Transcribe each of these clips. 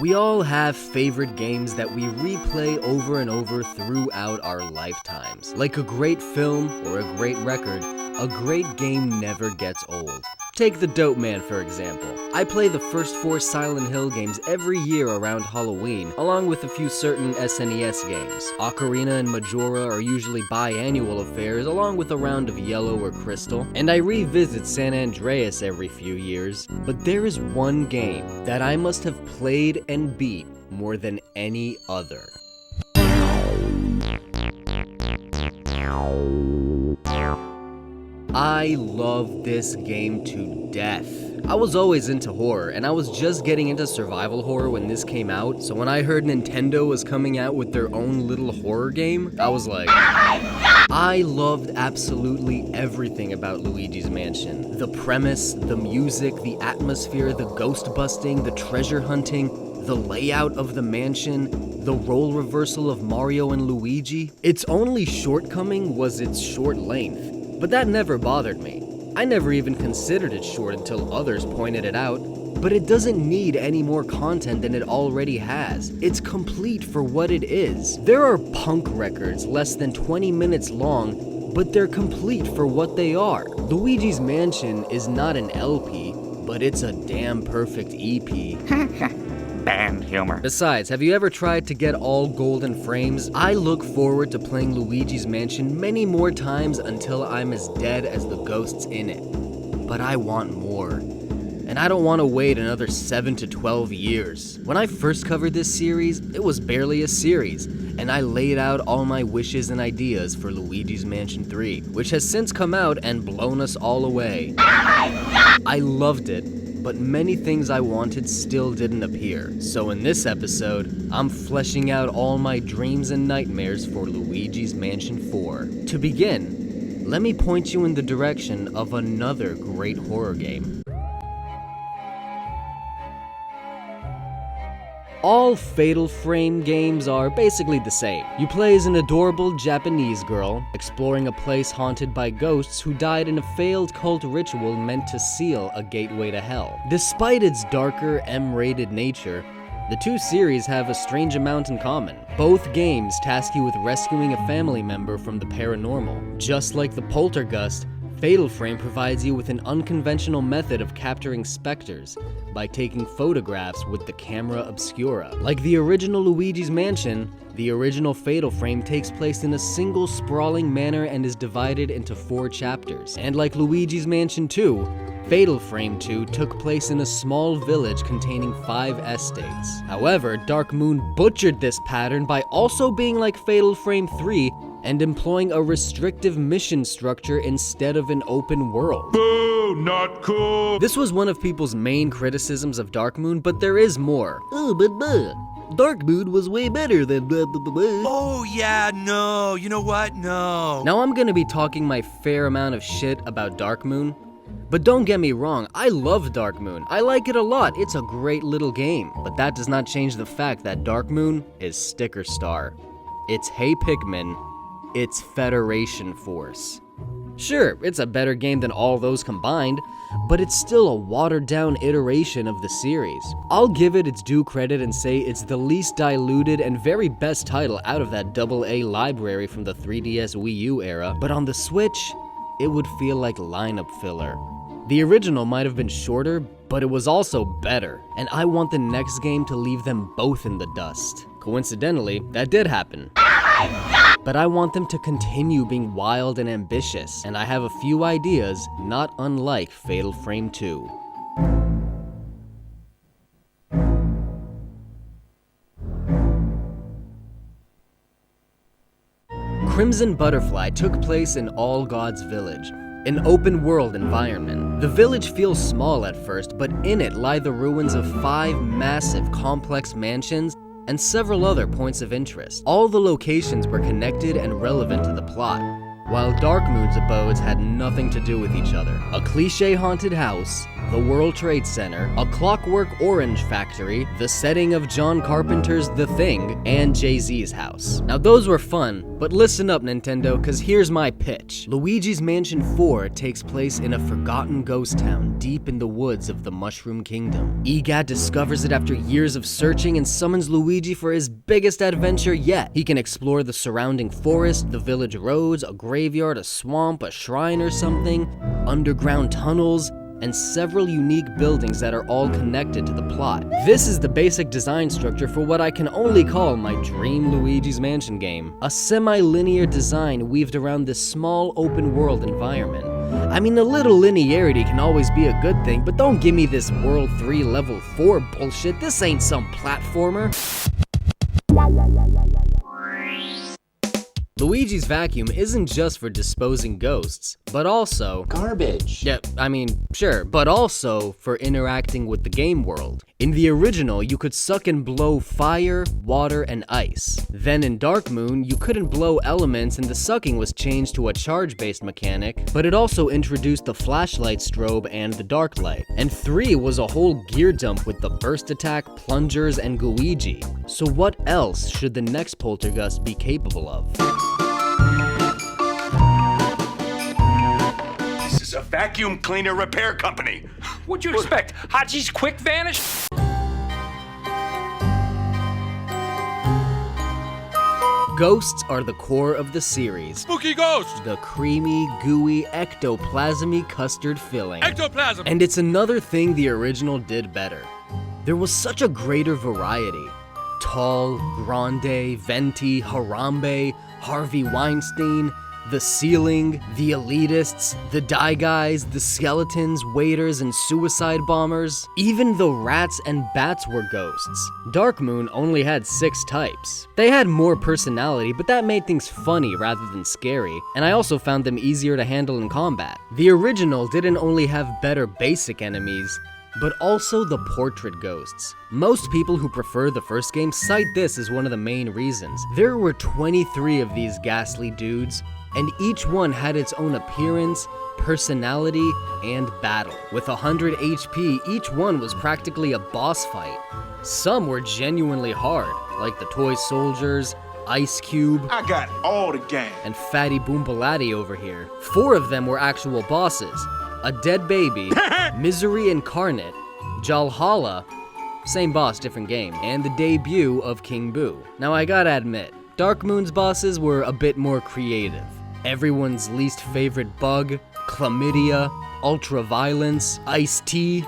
We all have favorite games that we replay over and over throughout our lifetimes. Like a great film or a great record, a great game never gets old. Take The Dope Man, for example. I play the first 4 Silent Hill games every year around Halloween, along with a few certain SNES games. Ocarina and Majora are usually biannual affairs, along with a round of Yellow or Crystal. And I revisit San Andreas every few years. But there is one game that I must have played and beat more than any other. I love this game to death. I was always into horror, and I was just getting into survival horror when this came out, so when I heard Nintendo was coming out with their own little horror game, I was like, I loved absolutely everything about Luigi's Mansion. The premise, the music, the atmosphere, the ghost busting, the treasure hunting, the layout of the mansion, the role reversal of Mario and Luigi. Its only shortcoming was its short length. But that never bothered me. I never even considered it short until others pointed it out. But it doesn't need any more content than it already has. It's complete for what it is. There are punk records less than 20 minutes long, but they're complete for what they are. Luigi's Mansion is not an LP, but it's a damn perfect EP. Band humor. Besides, have you ever tried to get all golden frames? I look forward to playing Luigi's Mansion many more times until I'm as dead as the ghosts in it. But I want more. And I don't want to wait another 7 to 12 years. When I first covered this series, it was barely a series, and I laid out all my wishes and ideas for Luigi's Mansion 3, which has since come out and blown us all away. I loved it. But many things I wanted still didn't appear. So in this episode, I'm fleshing out all my dreams and nightmares for Luigi's Mansion 4. To begin, let me point you in the direction of another great horror game. All Fatal Frame games are basically the same. You play as an adorable Japanese girl, exploring a place haunted by ghosts who died in a failed cult ritual meant to seal a gateway to hell. Despite its darker, M-rated nature, the two series have a strange amount in common. Both games task you with rescuing a family member from the paranormal. Just like the Poltergeist, Fatal Frame provides you with an unconventional method of capturing specters by taking photographs with the camera obscura. Like the original Luigi's Mansion, the original Fatal Frame takes place in a single sprawling manner and is divided into 4 chapters. And like Luigi's Mansion 2, Fatal Frame 2 took place in a small village containing 5 estates. However, Dark Moon butchered this pattern by also being like Fatal Frame 3 and employing a restrictive mission structure instead of an open world. Boo, not cool. This was one of people's main criticisms of Dark Moon, but there is more. Oh, but Dark Moon was way better than blah, blah, blah, blah. Oh yeah, no, you know what, no. Now I'm gonna be talking my fair amount of shit about Dark Moon, but don't get me wrong, I love Dark Moon. I like it a lot, it's a great little game. But that does not change the fact that Dark Moon is Sticker Star. It's Hey Pikmin, it's Federation Force. Sure, it's a better game than all those combined, but it's still a watered-down iteration of the series. I'll give it its due credit and say it's the least diluted and very best title out of that AA library from the 3DS Wii U era, but on the Switch, it would feel like lineup filler. The original might have been shorter, but it was also better, and I want the next game to leave them both in the dust. Coincidentally, that did happen. But I want them to continue being wild and ambitious, and I have a few ideas not unlike Fatal Frame 2. Crimson Butterfly took place in All Gods Village, an open-world environment. The village feels small at first, but in it lie the ruins of 5 massive, complex mansions and several other points of interest. All the locations were connected and relevant to the plot, while Dark Moon's abodes had nothing to do with each other. A cliché haunted house, the World Trade Center, a Clockwork Orange factory, the setting of John Carpenter's The Thing, and Jay-Z's house. Now those were fun, but listen up Nintendo, cause here's my pitch. Luigi's Mansion 4 takes place in a forgotten ghost town deep in the woods of the Mushroom Kingdom. EGAD discovers it after years of searching and summons Luigi for his biggest adventure yet. He can explore the surrounding forest, the village roads, a graveyard, a swamp, a shrine or something, underground tunnels, and several unique buildings that are all connected to the plot. This is the basic design structure for what I can only call my dream Luigi's Mansion game. A semi-linear design weaved around this small open world environment. I mean, a little linearity can always be a good thing, but don't give me this World 3 Level 4 bullshit. This ain't some platformer. Luigi's vacuum isn't just for disposing ghosts, but also garbage. Yeah, I mean, sure, but also for interacting with the game world. In the original, you could suck and blow fire, water, and ice. Then in Dark Moon, you couldn't blow elements and the sucking was changed to a charge-based mechanic, but it also introduced the flashlight strobe and the dark light. And 3 was a whole gear dump with the burst attack, plungers, and Luigi. So what else should the next Poltergust be capable of? This is a vacuum cleaner repair company. What'd you expect? Haji's quick vanish? Ghosts are the core of the series. Spooky ghost! The creamy, gooey, ectoplasmy custard filling. Ectoplasm! And it's another thing the original did better. There was such a greater variety. Tall, grande, venti, Harambe, Harvey Weinstein, the ceiling, the elitists, the die guys, the skeletons, waiters, and suicide bombers. Even the rats and bats were ghosts. Dark Moon only had 6 types. They had more personality, but that made things funny rather than scary, and I also found them easier to handle in combat. The original didn't only have better basic enemies, but also the portrait ghosts. Most people who prefer the first game cite this as one of the main reasons. There were 23 of these ghastly dudes, and each one had its own appearance, personality, and battle. With 100 HP, each one was practically a boss fight. Some were genuinely hard, like the toy soldiers, Ice Cube, I got all the game. and Fatty Boombalatti over here. 4 of them were actual bosses. A Dead Baby, Misery Incarnate, Jalhalla, same boss, different game, and the debut of King Boo. Now I gotta admit, Dark Moon's bosses were a bit more creative. Everyone's least favorite bug, chlamydia, ultraviolence, iced tea.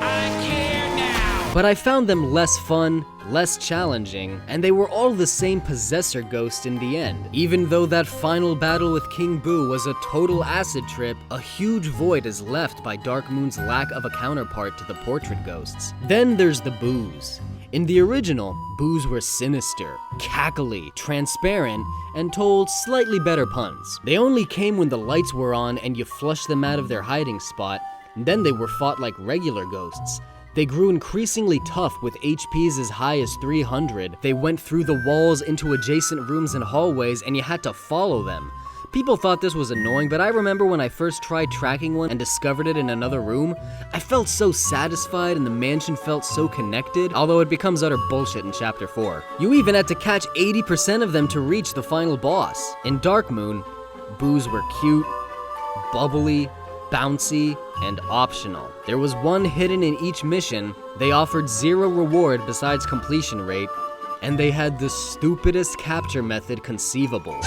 But I found them less fun, less challenging, and they were all the same possessor ghost in the end. Even though that final battle with King Boo was a total acid trip, a huge void is left by Dark Moon's lack of a counterpart to the portrait ghosts. Then there's the Boos. In the original, Boos were sinister, cackly, transparent, and told slightly better puns. They only came when the lights were on and you flushed them out of their hiding spot, and then they were fought like regular ghosts. They grew increasingly tough with HPs as high as 300. They went through the walls into adjacent rooms and hallways, and you had to follow them. People thought this was annoying, but I remember when I first tried tracking one and discovered it in another room, I felt so satisfied and the mansion felt so connected, although it becomes utter bullshit in Chapter 4. You even had to catch 80% of them to reach the final boss. In Dark Moon, Boos were cute, bubbly, bouncy, and optional. There was one hidden in each mission, they offered 0 reward besides completion rate, and they had the stupidest capture method conceivable.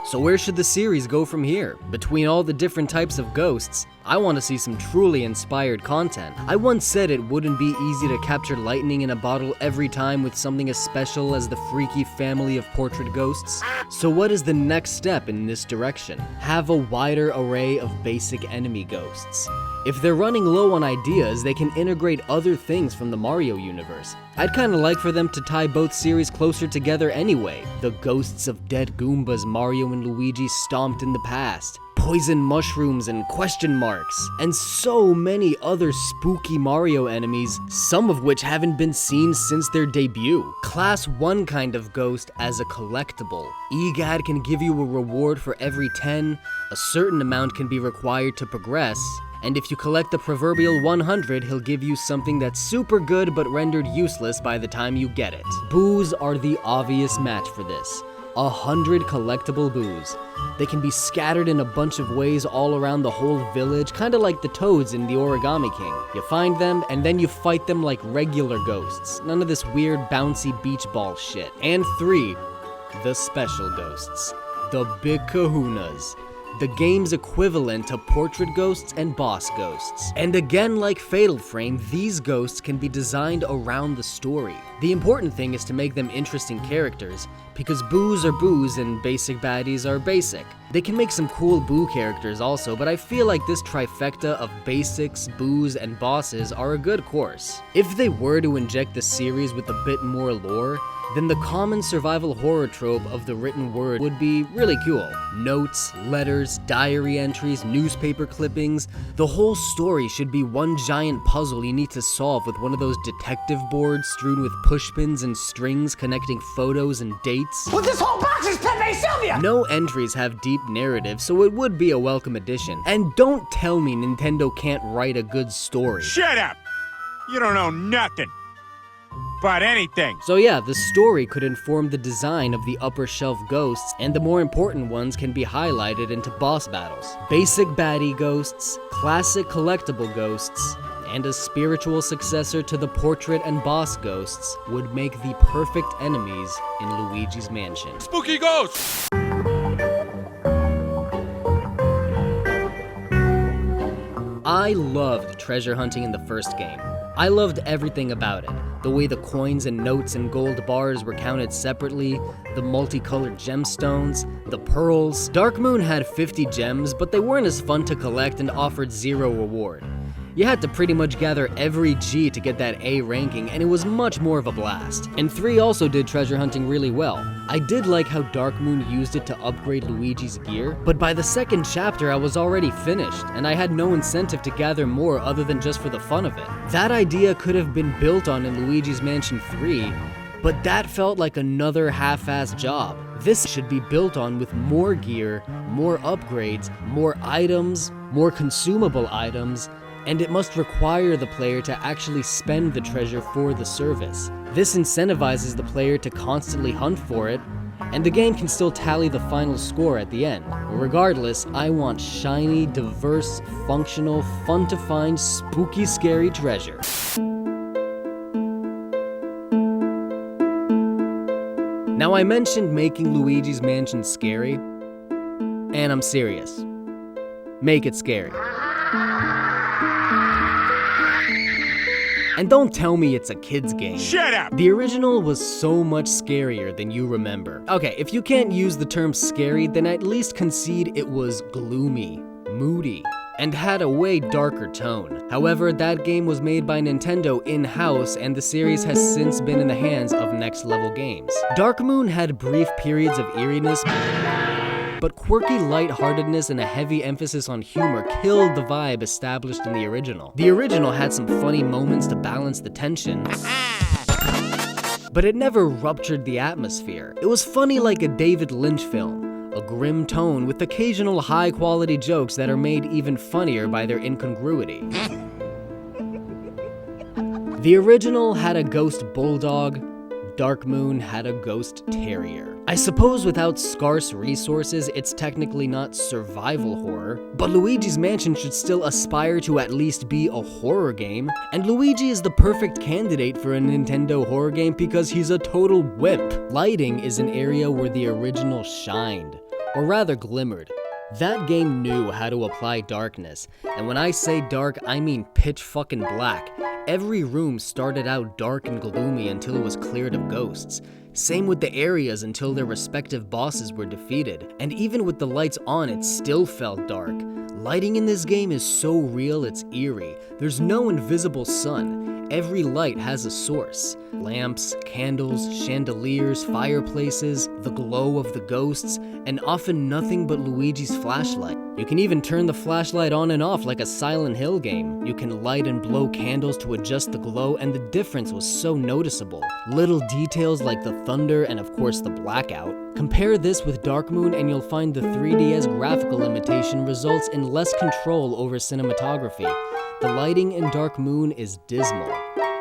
So where should the series go from here? Between all the different types of ghosts, I want to see some truly inspired content. I once said it wouldn't be easy to capture lightning in a bottle every time with something as special as the freaky family of portrait ghosts. So what is the next step in this direction? Have a wider array of basic enemy ghosts. If they're running low on ideas, they can integrate other things from the Mario universe. I'd kinda like for them to tie both series closer together anyway. The ghosts of dead Goombas Mario and Luigi stomped in the past, poison mushrooms and question marks, and so many other spooky Mario enemies, some of which haven't been seen since their debut. Class 1 kind of ghost as a collectible. EGAD can give you a reward for every 10, a certain amount can be required to progress, And if you collect the proverbial 100, he'll give you something that's super good but rendered useless by the time you get it. Boos are the obvious match for this. 100 collectible boos. They can be scattered in a bunch of ways all around the whole village, kinda like the toads in the Origami King. You find them, and then you fight them like regular ghosts. None of this weird bouncy beach ball shit. And 3, the special ghosts. The big kahunas. The game's equivalent to portrait ghosts and boss ghosts. And again, like Fatal Frame, these ghosts can be designed around the story. The important thing is to make them interesting characters, because boos are boos and basic baddies are basic. They can make some cool boo characters also, but I feel like this trifecta of basics, boos, and bosses are a good course. If they were to inject the series with a bit more lore, then the common survival horror trope of the written word would be really cool. Notes, letters, diary entries, newspaper clippings. The whole story should be one giant puzzle you need to solve with one of those detective boards strewn with pushpins and strings connecting photos and dates. Well, this whole box is Pepe Sylvia! No entries have deep narrative, so it would be a welcome addition. And don't tell me Nintendo can't write a good story. Shut up! You don't know nothing but anything. So yeah, the story could inform the design of the upper shelf ghosts, and the more important ones can be highlighted into boss battles. Basic baddie ghosts, classic collectible ghosts, and a spiritual successor to the portrait and boss ghosts would make the perfect enemies in Luigi's Mansion. Spooky ghost! I loved treasure hunting in the first game. I loved everything about it. The way the coins and notes and gold bars were counted separately, the multicolored gemstones, the pearls. Dark Moon had 50 gems, but they weren't as fun to collect and offered 0 reward. You had to pretty much gather every G to get that A ranking, and it was much more of a blast. And 3 also did treasure hunting really well. I did like how Dark Moon used it to upgrade Luigi's gear, but by the second chapter I was already finished, and I had no incentive to gather more other than just for the fun of it. That idea could have been built on in Luigi's Mansion 3, but that felt like another half-assed job. This should be built on with more gear, more upgrades, more items, more consumable items, and it must require the player to actually spend the treasure for the service. This incentivizes the player to constantly hunt for it, and the game can still tally the final score at the end. Regardless, I want shiny, diverse, functional, fun-to-find, spooky, scary treasure. Now, I mentioned making Luigi's Mansion scary, and I'm serious. Make it scary. And don't tell me it's a kid's game. Shut up! The original was so much scarier than you remember. Okay, if you can't use the term scary, then at least concede it was gloomy, moody, and had a way darker tone. However, that game was made by Nintendo in-house, and the series has since been in the hands of Next Level Games. Dark Moon had brief periods of eeriness, but quirky lightheartedness and a heavy emphasis on humor killed the vibe established in the original. The original had some funny moments to balance the tension, but it never ruptured the atmosphere. It was funny like a David Lynch film, a grim tone with occasional high-quality jokes that are made even funnier by their incongruity. The original had a ghost bulldog, Dark Moon had a ghost terrier. I suppose without scarce resources, it's technically not survival horror, but Luigi's Mansion should still aspire to at least be a horror game, and Luigi is the perfect candidate for a Nintendo horror game because he's a total wimp. Lighting is an area where the original shined, or rather glimmered. That game knew how to apply darkness, and when I say dark, I mean pitch fucking black. Every room started out dark and gloomy until it was cleared of ghosts. Same with the areas until their respective bosses were defeated. And even with the lights on, it still felt dark. Lighting in this game is so real it's eerie. There's no invisible sun. every light has a source. Lamps, candles, chandeliers, fireplaces, the glow of the ghosts, and often nothing but Luigi's flashlight. You can even turn the flashlight on and off like a Silent Hill game. You can light and blow candles to adjust the glow, and the difference was so noticeable. Little details like the thunder and of course the blackout. Compare this with Dark Moon and you'll find the 3DS graphical imitation results in less control over cinematography. The lighting in Dark Moon is dismal.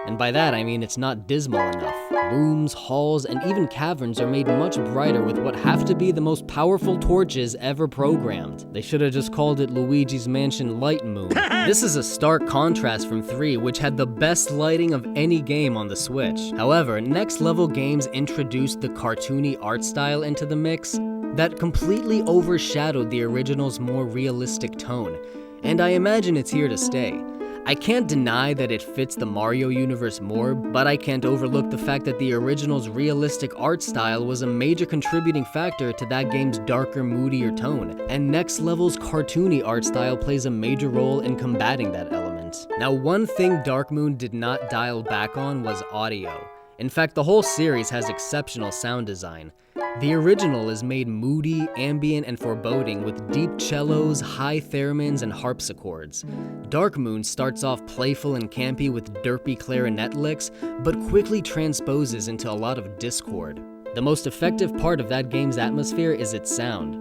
And by that I mean it's not dismal enough. Rooms, halls, and even caverns are made much brighter with what have to be the most powerful torches ever programmed. They should have just called it Luigi's Mansion Light Moon. This is a stark contrast from 3, which had the best lighting of any game on the Switch. However, Next Level Games introduced the cartoony art style into the mix that completely overshadowed the original's more realistic tone, and I imagine it's here to stay. I can't deny that it fits the Mario universe more, but I can't overlook the fact that the original's realistic art style was a major contributing factor to that game's darker, moodier tone, and Next Level's cartoony art style plays a major role in combating that element. Now, one thing Dark Moon did not dial back on was audio. In fact, the whole series has exceptional sound design. The original is made moody, ambient, and foreboding with deep cellos, high theremins, and harpsichords. Dark Moon starts off playful and campy with derpy clarinet licks, but quickly transposes into a lot of discord. The most effective part of that game's atmosphere is its sound.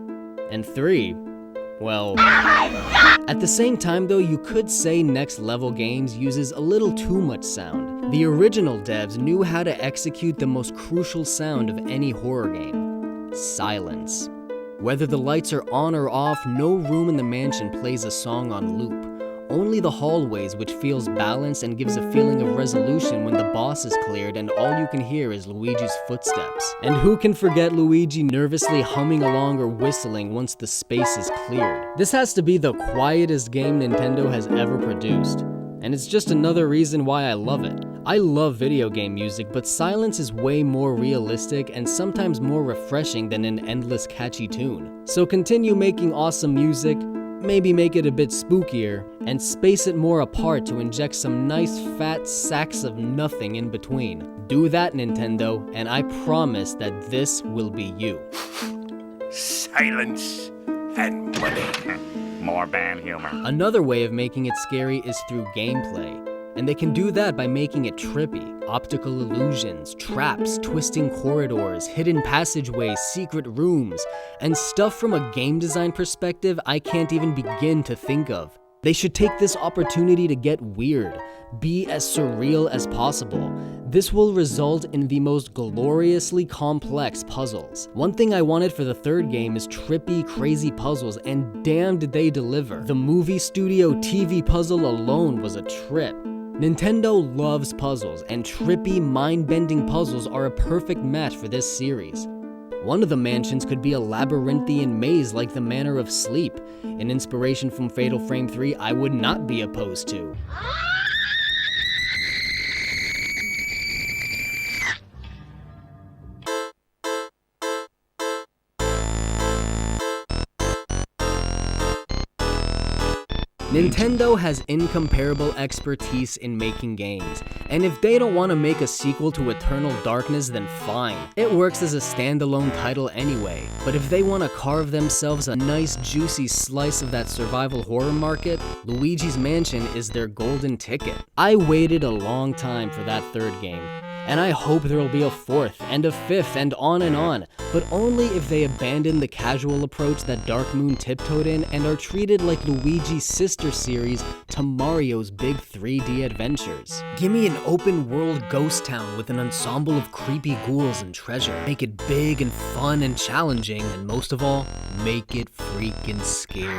And 3, well... At the same time though, you could say Next Level Games uses a little too much sound. The original devs knew how to execute the most crucial sound of any horror game: silence. Whether the lights are on or off, no room in the mansion plays a song on loop. Only the hallways, which feels balanced and gives a feeling of resolution when the boss is cleared and all you can hear is Luigi's footsteps. And who can forget Luigi nervously humming along or whistling once the space is cleared? This has to be the quietest game Nintendo has ever produced, and it's just another reason why I love it. I love video game music, but silence is way more realistic and sometimes more refreshing than an endless catchy tune. So continue making awesome music, maybe make it a bit spookier, and space it more apart to inject some nice fat sacks of nothing in between. Do that, Nintendo, and I promise that this will be you. Silence and money. More band humor. Another way of making it scary is through gameplay. And they can do that by making it trippy. Optical illusions, traps, twisting corridors, hidden passageways, secret rooms, and stuff from a game design perspective I can't even begin to think of. They should take this opportunity to get weird, be as surreal as possible. This will result in the most gloriously complex puzzles. One thing I wanted for the third game is trippy, crazy puzzles, and damn did they deliver. The movie studio TV puzzle alone was a trip. Nintendo loves puzzles, and trippy, mind-bending puzzles are a perfect match for this series. One of the mansions could be a labyrinthian maze like the Manor of Sleep, an inspiration from Fatal Frame 3 I would not be opposed to. Nintendo has incomparable expertise in making games, and if they don't want to make a sequel to Eternal Darkness, then fine. It works as a standalone title anyway, but if they want to carve themselves a nice juicy slice of that survival horror market, Luigi's Mansion is their golden ticket. I waited a long time for that third game, and I hope there will be a fourth, and a fifth, and on, but only if they abandon the casual approach that Dark Moon tiptoed in and are treated like Luigi's sister series to Mario's big 3D adventures. Give me an open world ghost town with an ensemble of creepy ghouls and treasure. Make it big and fun and challenging, and most of all, make it freaking scary.